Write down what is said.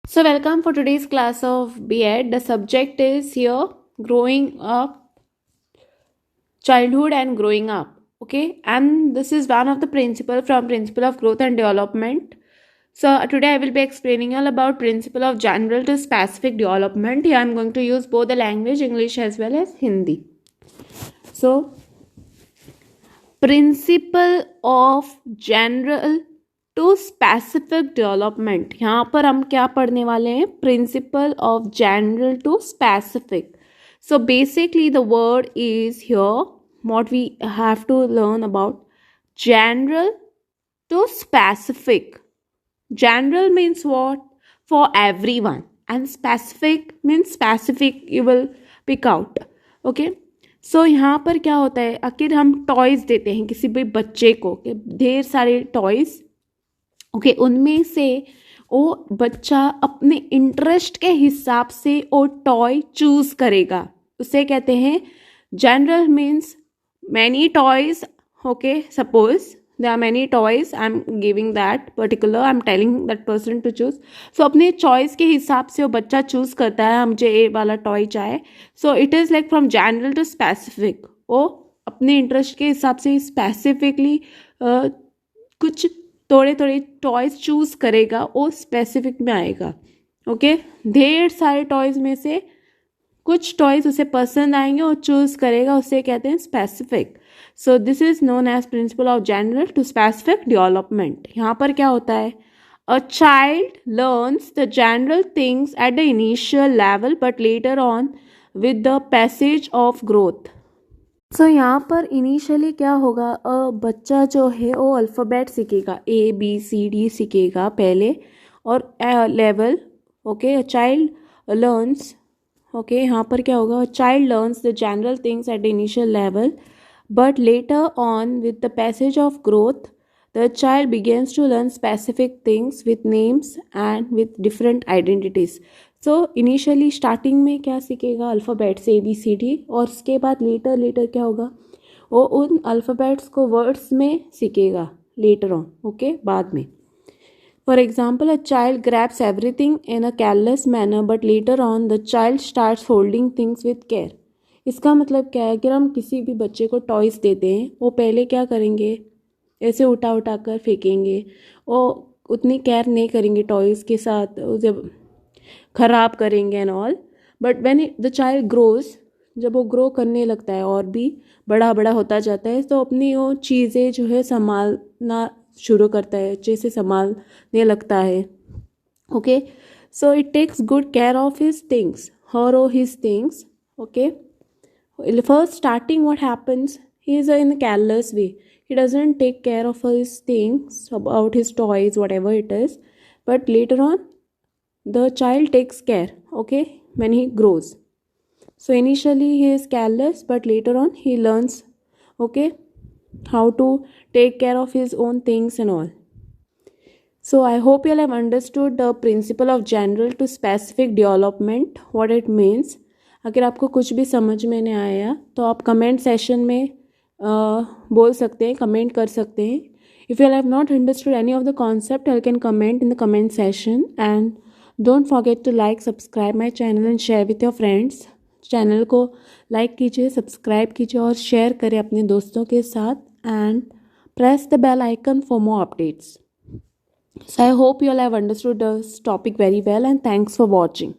So, welcome for today's class of B.Ed. The subject is here growing up, childhood, and growing up. Okay, and this is one of the principle from principle of growth and development. So, today I will be explaining all about principle of general to specific development. Here I am going to use both the language English as well as Hindi. So, principle of general to specific development. यहाँ पर हम क्या पढ़ने वाले हैं? Principle of general to specific. So basically the word is here what we have to learn about general to specific. General means what? For everyone, and specific means specific you will pick out. Okay, so यहाँ पर क्या होता है? आखिर हम toys देते हैं किसी भी बच्चे को, ढेर सारे टॉयज. ओके, उनमें से वो बच्चा अपने इंटरेस्ट के हिसाब से वो टॉय चूज करेगा. उसे कहते हैं general means many toys. Okay, suppose there are many toys, I'm giving that particular, I'm telling that person to choose. So अपने चॉइस के हिसाब से वो बच्चा चूज करता है मुझे ये वाला टॉय चाहे. So it is like from general to specific. वो अपने इंटरेस्ट के हिसाब से स्पेसिफिकली कुछ थोड़े थोड़े टॉयज चूज करेगा, वो स्पेसिफिक में आएगा. ओके, ढेर सारे टॉयज में से कुछ टॉयज उसे पसंद आएंगे और चूज करेगा, उसे कहते हैं specific. So this is known as principle of general to specific development. यहाँ पर क्या होता है? A child learns the general things at the initial level but later on with the passage of growth. So यहाँ पर initially क्या होगा? बच्चा जो है वो अल्फ़ाबेट सीखेगा, ABCD सीखेगा पहले, और level. Okay, a child learns. Okay, यहाँ पर क्या होगा? Child learns the general things at the initial level but later on with the passage of growth the child begins to learn specific things with names and with different identities. So initially starting में क्या सीखेगा? Alphabets ABCD, और उसके बाद letter क्या होगा? वो उन अल्फ़ाबेट्स को वर्ड्स में सीखेगा लेटर ऑन. ओके, बाद में. For example, a child grabs everything in a careless manner but later on the child starts holding things with care. इसका मतलब क्या है? अगर हम किसी भी बच्चे को टॉयज़ देते हैं, वो पहले क्या करेंगे? ऐसे उठा कर फेंकेंगे, वो उतनी केयर नहीं करेंगे टॉयज़ के साथ, जब खराब करेंगे and all. But when the child grows, जब वो ग्रो करने लगता है और भी बड़ा बड़ा होता जाता है, तो अपनी वो चीज़ें जो है संभालना शुरू करता है, अच्छे से संभालने लगता है. Okay, so it takes good care of his things, her और his things. Okay, first starting what happens, he is in a careless way. He doesn't take care of his things, about his toys, whatever it is. But later on, the child takes care, okay, when he grows. So initially he is careless, but later on he learns, okay, how to take care of his own things and all. So I hope you all have understood the principle of general to specific development, what it means. अगर आपको कुछ भी समझ में नहीं आया तो आप कमेंट सेशन में बोल सकते हैं, कमेंट कर सकते हैं. If you have not understood any of the concept, you can comment in the comment session. And don't forget to like, subscribe my channel and share with your friends. Channel को like कीजिए, subscribe कीजिए और share करें अपने दोस्तों के साथ. And press the bell icon for more updates. So I hope you all have understood this topic very well, and thanks for watching.